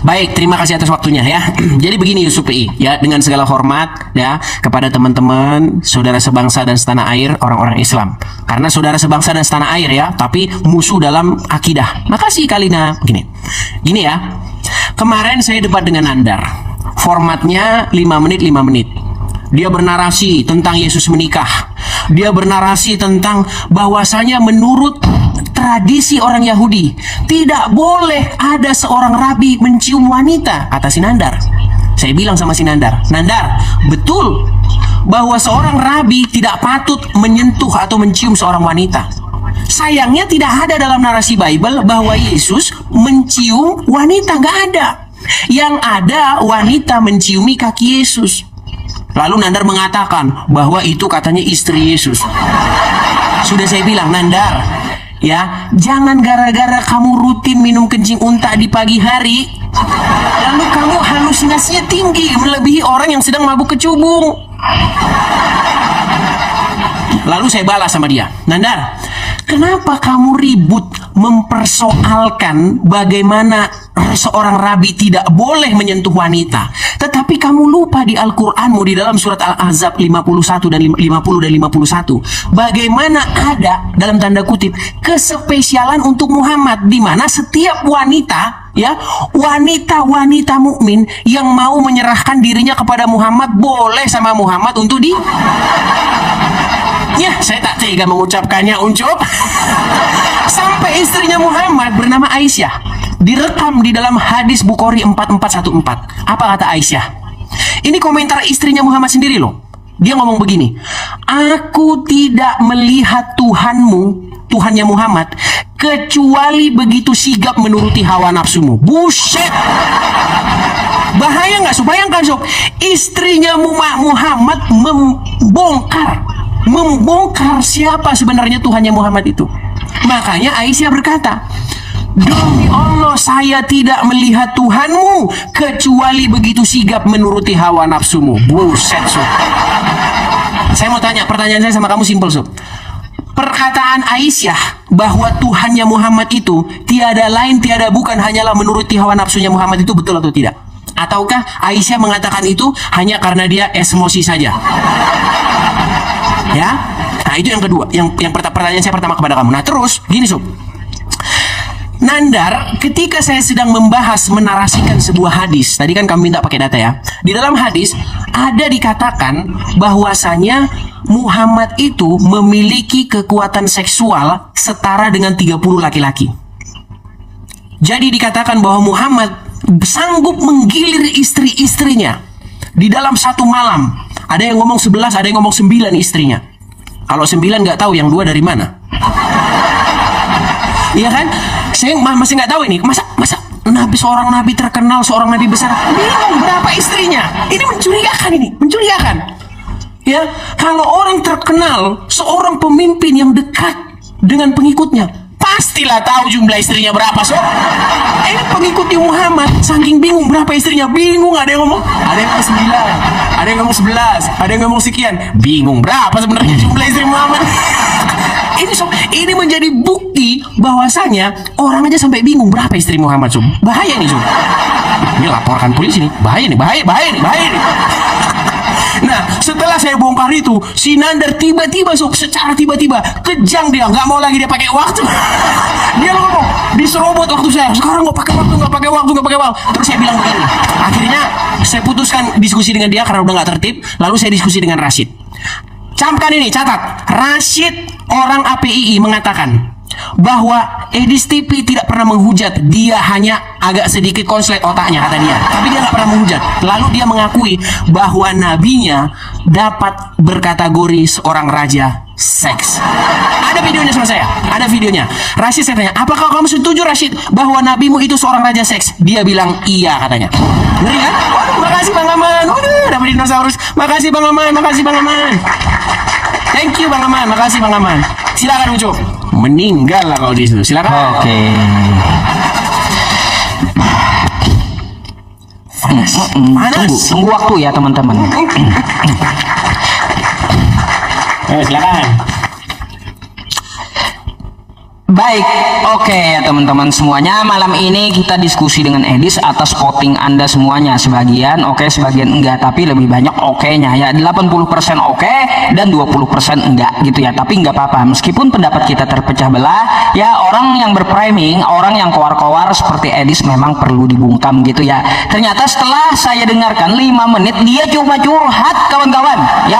Baik, terima kasih atas waktunya ya. Jadi begini Yusuf PI, ya, dengan segala hormat ya kepada teman-teman, saudara sebangsa dan setanah air, orang-orang Islam. Karena saudara sebangsa dan setanah air ya, tapi musuh dalam akidah. Makasih Kalina. Gini ya. Kemarin saya debat dengan Nandar. Formatnya 5 menit 5 menit. Dia bernarasi tentang Yesus menikah. Dia bernarasi tentang bahwasanya menurut tradisi orang Yahudi tidak boleh ada seorang rabi mencium wanita, kata si Nandar. Saya bilang sama si Nandar, Nandar, betul bahwa seorang rabi tidak patut menyentuh atau mencium seorang wanita. Sayangnya tidak ada dalam narasi Bible bahwa Yesus mencium wanita, nggak ada. Yang ada wanita menciumi kaki Yesus. Lalu Nandar mengatakan bahwa itu katanya istri Yesus. Sudah saya bilang, Nandar, ya, jangan gara-gara kamu rutin minum kencing unta di pagi hari, lalu kamu halusinasinya tinggi melebihi orang yang sedang mabuk kecubung. Lalu saya balas sama dia, Nandar, kenapa kamu ribut mempersoalkan bagaimana seorang rabi tidak boleh menyentuh wanita, tetapi kamu lupa di Al-Qur'anmu di dalam surat Al-Ahzab 51 dan 50 dan 51 bagaimana ada dalam tanda kutip kespesialan untuk Muhammad, di mana setiap wanita, ya, wanita-wanita mukmin yang mau menyerahkan dirinya kepada Muhammad boleh sama Muhammad untuk di. Ya, saya tak tega mengucapkannya, Uncup. Sampai istrinya Muhammad bernama Aisyah direkam di dalam hadis Bukhari 4414. Apa kata Aisyah? Ini komentar istrinya Muhammad sendiri loh. Dia ngomong begini, aku tidak melihat Tuhanmu, Tuhannya Muhammad, kecuali begitu sigap menuruti hawa nafsumu. Buset. Bahaya nggak? Bayangkan sob, istrinya Muhammad membongkar siapa sebenarnya Tuhannya Muhammad itu. Makanya Aisyah berkata, demi Allah saya tidak melihat Tuhanmu kecuali begitu sigap menuruti hawa nafsumu. Buset sob. Saya mau tanya, pertanyaan saya sama kamu simpel sob. Perkataan Aisyah bahwa Tuhannya Muhammad itu tiada lain tiada bukan hanyalah menuruti hawa nafsunya Muhammad itu betul atau tidak? Ataukah Aisyah mengatakan itu hanya karena dia emosi saja? Ya, nah itu yang kedua, yang pertanyaan saya pertama kepada kamu. Nah terus gini sob, Nandar, ketika saya sedang membahas menarasikan sebuah hadis, tadi kan kamu minta pakai data ya. Di dalam hadis ada dikatakan bahwasanya Muhammad itu memiliki kekuatan seksual setara dengan 30 laki-laki. Jadi dikatakan bahwa Muhammad sanggup menggilir istri-istrinya di dalam satu malam. Ada yang ngomong 11, ada yang ngomong 9 istrinya. Kalau 9 nggak tahu yang 2 dari mana. Iya kan? Saya masih nggak tahu ini. Masa seorang nabi terkenal, seorang nabi besar, bingung berapa istrinya? Ini mencurigakan. Ya, kalau orang terkenal, seorang pemimpin yang dekat dengan pengikutnya, pastilah tahu jumlah istrinya berapa. So, ini pengikutnya Muhammad saking bingung berapa istrinya, bingung. Ada yang ngomong 9, ada yang ngomong 11, ada yang ngomong sekian, bingung berapa sebenarnya jumlah istri Muhammad. Ini menjadi bukti bahwasanya orang aja sampai bingung berapa istri Muhammad. So, bahaya nih, so. Ini laporkan polisi nih, bahaya nih. Nah, setelah saya bongkar itu, si Nandar tiba-tiba secara tiba-tiba kejang, dia nggak mau lagi dia pakai waktu. Dia ngomong, diserobot waktu saya. Sekarang nggak pakai waktu. Terus saya bilang begini. Akhirnya saya putuskan diskusi dengan dia karena udah nggak tertib. Lalu saya diskusi dengan Rashid. Camkan ini, catat. Rashid orang APII mengatakan bahwa Edis TV tidak pernah menghujat, dia hanya agak sedikit konslet otaknya, kata dia, tapi dia nggak pernah menghujat. Lalu dia mengakui bahwa nabinya dapat berkategori seorang raja seks. Ada videonya sama saya, ada videonya. Rashid, saya tanya, apakah kamu setuju Rashid bahwa nabimu itu seorang raja seks? Dia bilang iya, katanya. Ngeri kan? Waduh, makasih Bang Aman. Waduh, dapat dinosaurus. Makasih Bang Aman. Thank you Bang Aman, makasih Bang Aman. Silakan Ucup. Meninggal lah kalau di situ. Silakan. Oke. Panas. Tunggu waktu ya teman-teman. Silakan. Baik, oke ya teman-teman semuanya, malam ini kita diskusi dengan Edis atas voting Anda semuanya. Sebagian oke, sebagian enggak, tapi lebih banyak oke-nya ya. 80% oke dan 20% enggak gitu ya. Tapi enggak apa-apa, meskipun pendapat kita terpecah belah ya, orang yang berpriming, orang yang kowar-kowar seperti Edis memang perlu dibungkam gitu ya. Ternyata setelah saya dengarkan 5 menit dia cuma curhat kawan-kawan ya.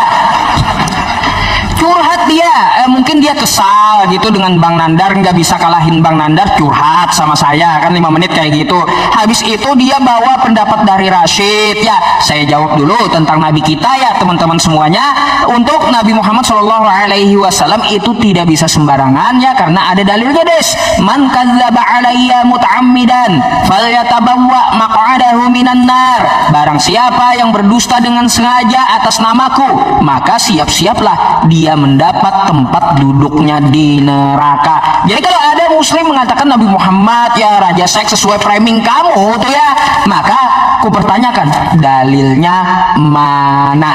Curhat dia, mungkin dia kesal gitu dengan Bang Nandar, nggak bisa kalahin Bang Nandar, curhat sama saya kan 5 menit kayak gitu. Habis itu dia bawa pendapat dari Rashid ya. Saya jawab dulu tentang Nabi kita ya teman-teman semuanya. Untuk Nabi Muhammad SAW itu tidak bisa sembarangan ya, karena ada dalilnya des. Man kadzdzaba alayya muta'ammidan falyatabawwa maq'adahu minan nar. Barang siapa yang berdusta dengan sengaja atas namaku, maka siap-siaplah dia mendapat tempat duduknya di neraka. Jadi kalau ada muslim mengatakan Nabi Muhammad ya raja seks sesuai framing kamu tuh ya, maka aku pertanyakan dalilnya mana?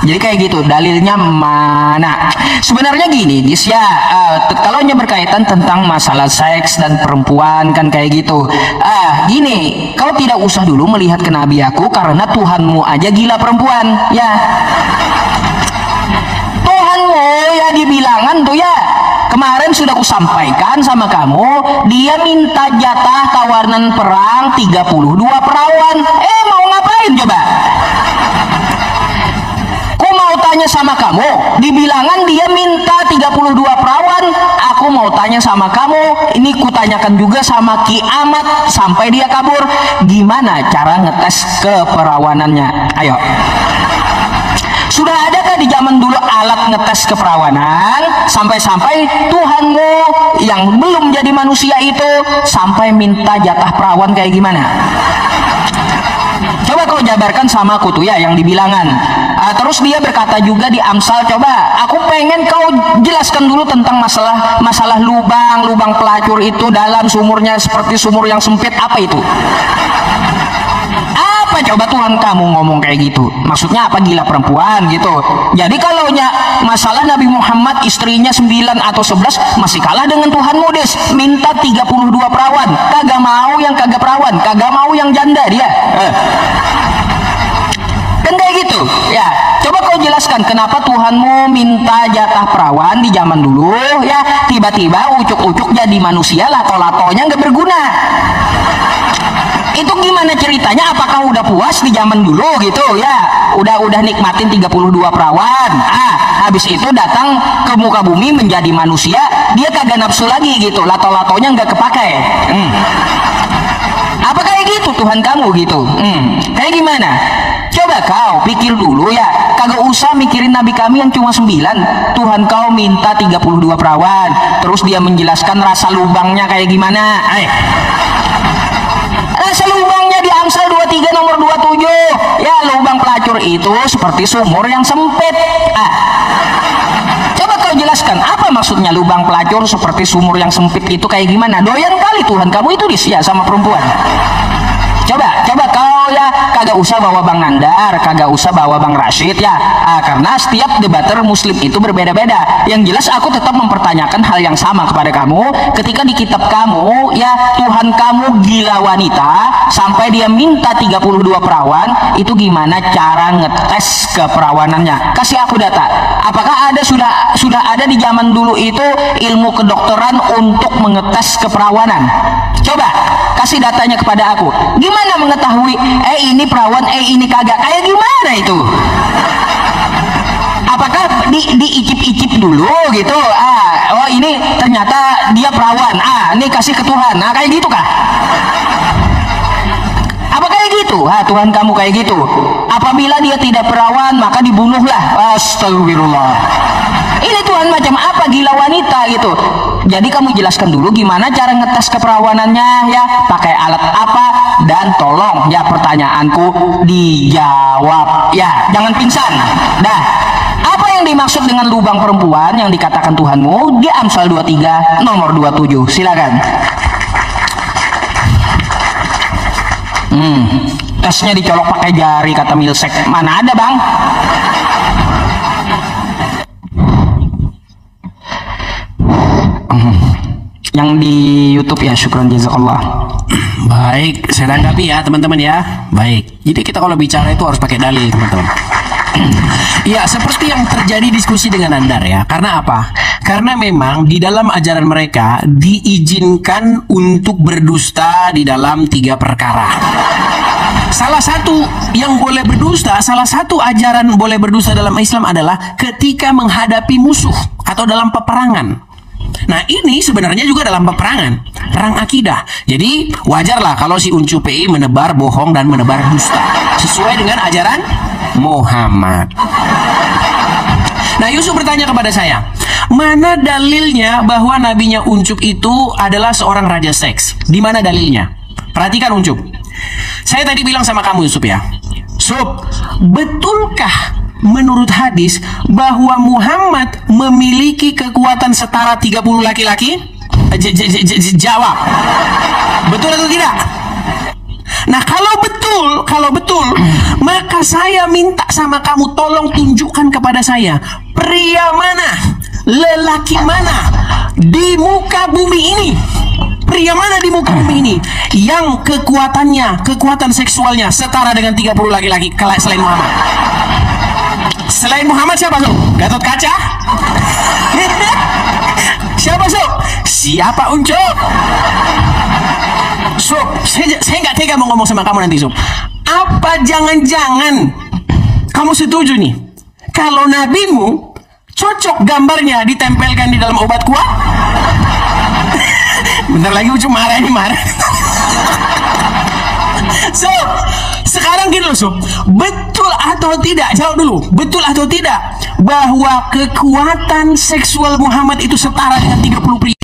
Jadi kayak gitu, dalilnya mana? Sebenarnya gini guys ya, kalau berkaitan tentang masalah seks dan perempuan kan kayak gitu. Gini, kau tidak usah dulu melihat ke nabi aku, karena Tuhanmu aja gila perempuan ya. Ya dibilangan tuh ya, kemarin sudah kusampaikan sama kamu, dia minta jatah tawanan perang 32 perawan. Mau ngapain coba? Ku mau tanya sama kamu, dibilangan dia minta 32 perawan. Aku mau tanya sama kamu, ini kutanyakan juga sama Ki Ahmad sampai dia kabur, gimana cara ngetes keperawanannya? Ayo. Sudah adakah di zaman dulu alat ngetes keperawanan sampai-sampai Tuhanmu yang belum jadi manusia itu sampai minta jatah perawan kayak gimana? Coba kau jabarkan sama aku tuh ya yang dibilangan. Terus dia berkata juga di Amsal, coba aku pengen kau jelaskan dulu tentang masalah lubang pelacur itu dalam sumurnya seperti sumur yang sempit, apa itu? Coba Tuhan kamu ngomong kayak gitu, maksudnya apa, gila perempuan gitu? Jadi kalau masalah Nabi Muhammad istrinya 9 atau 11 masih kalah dengan Tuhanmu des, minta 32 perawan, kagak mau yang kagak perawan, kagak mau yang janda dia. Kan kayak gitu ya. Coba kau jelaskan kenapa Tuhanmu minta jatah perawan di zaman dulu ya, tiba-tiba ucuk-ucuk jadi manusia, lato-latonya nggak berguna. Itu gimana ceritanya? Apakah udah puas di zaman dulu gitu ya? Udah nikmatin 32 perawan. Habis itu datang ke muka bumi menjadi manusia, dia kagak nafsu lagi gitu. Lato-latonya nggak kepakai. Apa kayak gitu Tuhan kamu gitu? Kayak gimana? Coba kau pikir dulu ya. Kagak usah mikirin nabi kami yang cuma 9. Tuhan kau minta 32 perawan. Terus dia menjelaskan rasa lubangnya kayak gimana. Rasa lubangnya di Amsal 23 nomor 27 ya, lubang pelacur itu seperti sumur yang sempit. Coba kau jelaskan apa maksudnya lubang pelacur seperti sumur yang sempit itu kayak gimana? Doyan kali Tuhan kamu itu ya sama perempuan. Coba kau ya, kagak usah bawa Bang Nandar, kagak usah bawa Bang Rashid ya, karena setiap debater muslim itu berbeda-beda. Yang jelas aku tetap mempertanyakan hal yang sama kepada kamu. Ketika di kitab kamu ya, Tuhan kamu gila wanita sampai dia minta 32 perawan, itu gimana cara ngetes keperawanannya? Kasih aku data. Apakah ada sudah ada di zaman dulu itu ilmu kedokteran untuk mengetes keperawanan? Coba kasih datanya kepada aku. Gimana mengetahui ini perawan, ini kagak? Kayak gimana itu? Apakah diicip-icip dulu gitu? Oh ini ternyata dia perawan. Ini kasih ke Tuhan. Kayak gitu kah? Apa kayak gitu? Tuhan kamu kayak gitu. Apabila dia tidak perawan maka dibunuhlah. Astagfirullah. Ini Tuhan macam apa, gila wanita gitu. Jadi kamu jelaskan dulu gimana cara ngetes keperawanannya ya, pakai alat apa, dan tolong ya pertanyaanku dijawab ya, jangan pingsan. Dah. Apa yang dimaksud dengan lubang perempuan yang dikatakan Tuhanmu di Amsal 23 nomor 27? Silakan. Tesnya dicolok pakai jari kata Milsek. Mana ada Bang? yang di YouTube ya. Syukran jazakallah. Baik, saya tanggapi ya teman-teman ya. Baik, jadi kita kalau bicara itu harus pakai dalil teman-teman. Ya, seperti yang terjadi diskusi dengan Nandar ya. Karena apa? Karena memang di dalam ajaran mereka diizinkan untuk berdusta di dalam 3 perkara. Salah satu yang boleh berdusta, salah satu ajaran boleh berdusta dalam Islam adalah ketika menghadapi musuh atau dalam peperangan. Nah, ini sebenarnya juga dalam peperangan, perang akidah. Jadi wajarlah kalau si Uncu PI menebar bohong dan menebar dusta sesuai dengan ajaran Muhammad. Nah, Yusuf bertanya kepada saya, mana dalilnya bahwa nabinya Uncup itu adalah seorang raja seks? Di mana dalilnya? Perhatikan Uncup. Saya tadi bilang sama kamu Yusuf ya, Sup, betulkah menurut hadis bahwa Muhammad memiliki kekuatan setara 30 laki-laki? Jawab. Betul atau tidak? Nah, kalau betul, maka saya minta sama kamu tolong tunjukkan kepada saya pria mana, lelaki mana di muka bumi ini, pria mana di muka bumi ini yang kekuatan seksualnya setara dengan 30 laki-laki selain Muhammad. Selain Muhammad siapa, Sob? Gatot Kaca? Siapa, Sob? Siapa, Uncok? Sob, saya nggak tega mau ngomong sama kamu nanti, Sob. Apa jangan-jangan kamu setuju nih kalau nabimu cocok gambarnya ditempelkan di dalam obat kuat? Bentar lagi Ucok marah ini, marah. So, sekarang gini loh, Sob. Betul atau tidak? Jawab dulu. Betul atau tidak bahwa kekuatan seksual Muhammad itu setara dengan 30 pria?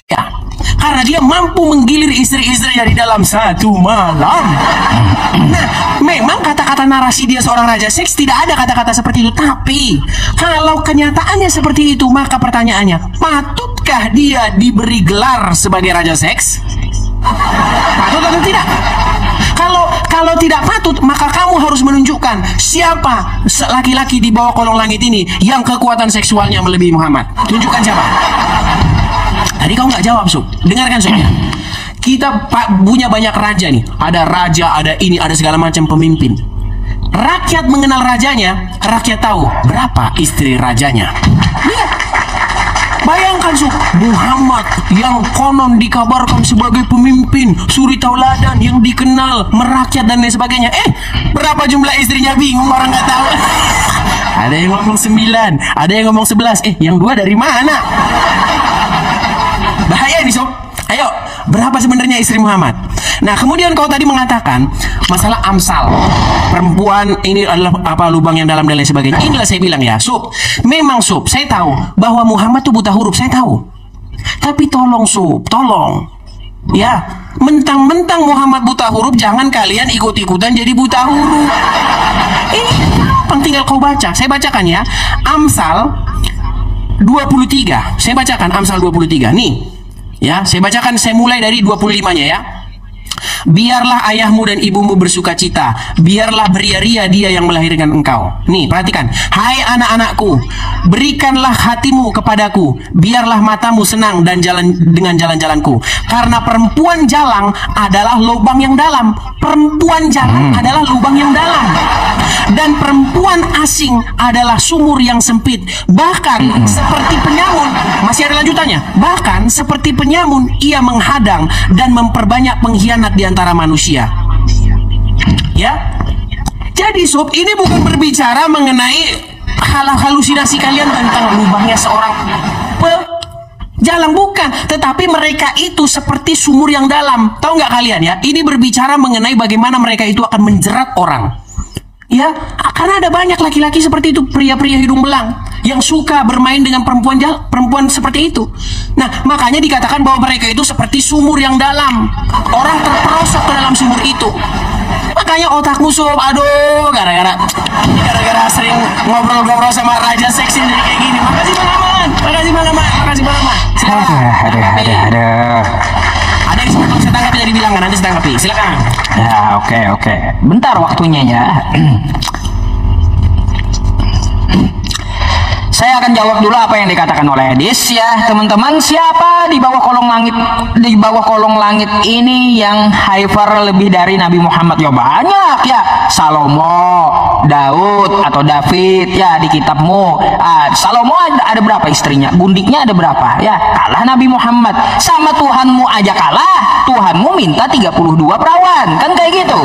Karena dia mampu menggilir istri-istrinya di dalam satu malam. Nah, memang kata-kata narasi dia seorang raja seks tidak ada kata-kata seperti itu. Tapi kalau kenyataannya seperti itu, maka pertanyaannya, patutkah dia diberi gelar sebagai raja seks? Patut atau tidak? Kalau tidak patut, maka kamu harus menunjukkan siapa laki-laki di bawah kolong langit ini yang kekuatan seksualnya melebihi Muhammad. Tunjukkan siapa. Tadi kau nggak jawab, Sob. Dengarkan, Sob ya. Kita punya banyak raja nih. Ada raja, ada ini, ada segala macam pemimpin. Rakyat mengenal rajanya, rakyat tahu berapa istri rajanya. Lihat. Bayangkan, Sob, Muhammad yang konon dikabarkan sebagai pemimpin suri tauladan yang dikenal merakyat dan lain sebagainya. Berapa jumlah istrinya bingung, orang nggak tahu. Ada yang ngomong 9, ada yang ngomong 11. Yang 2 dari mana? Bahaya ini, Sob. Ayo, berapa sebenarnya istri Muhammad? Nah, kemudian kau tadi mengatakan masalah Amsal, perempuan ini adalah apa, lubang yang dalam dan lain sebagainya. Inilah saya bilang ya, Sob. Memang, Sob, saya tahu bahwa Muhammad tuh buta huruf, saya tahu. Tapi tolong, Sob, tolong. Ya, mentang-mentang Muhammad buta huruf, jangan kalian ikut-ikutan jadi buta huruf. Ini gampang, tinggal kau baca. Saya bacakan ya. Amsal 23. Saya bacakan Amsal 23. Nih. Ya, saya bacakan, saya mulai dari 25-nya ya. Biarlah ayahmu dan ibumu bersuka cita, biarlah beria-ria dia yang melahirkan engkau. Nih, perhatikan. Hai anak-anakku, berikanlah hatimu kepadaku, biarlah matamu senang dan jalan dengan jalan-jalanku. Karena perempuan jalang adalah lubang yang dalam. Perempuan jalang adalah lubang yang dalam. Dan perempuan asing adalah sumur yang sempit. Bahkan seperti penyamun, masih ada lanjutannya. Bahkan seperti penyamun ia menghadang dan memperbanyak pengkhianat di antara manusia. Ya. Jadi, Sob, ini bukan berbicara mengenai halusinasi kalian tentang lubangnya seorang jalang, bukan. Tetapi mereka itu seperti sumur yang dalam. Tahu nggak kalian ya? Ini berbicara mengenai bagaimana mereka itu akan menjerat orang. Ya, karena ada banyak laki-laki seperti itu, pria-pria hidung belang yang suka bermain dengan perempuan seperti itu. Nah, makanya dikatakan bahwa mereka itu seperti sumur yang dalam. Orang terperosok ke dalam sumur itu. Makanya otakmu, Sob, aduh, gara-gara sering ngobrol-ngobrol sama raja seksi jadi kayak gini. Makasih Bang Aman, makasih Bang Aman, makasih Bang Aman. Silakan. Aduh. Ada yang sebelum saya tanggapi tadi bilang kan, nanti saya tanggapi. Silakan. Ya, oke. Bentar waktunya ya. Saya akan jawab dulu apa yang dikatakan oleh Edis ya, teman-teman. Siapa di bawah kolong langit ini yang hyper lebih dari Nabi Muhammad? Ya banyak ya. Salomo, Daud atau David ya di kitabmu. Salomo ada berapa istrinya? Gundiknya ada berapa? Ya, kalah Nabi Muhammad. Sama Tuhanmu aja kalah. Tuhanmu minta 32 perawan. Kan kayak gitu.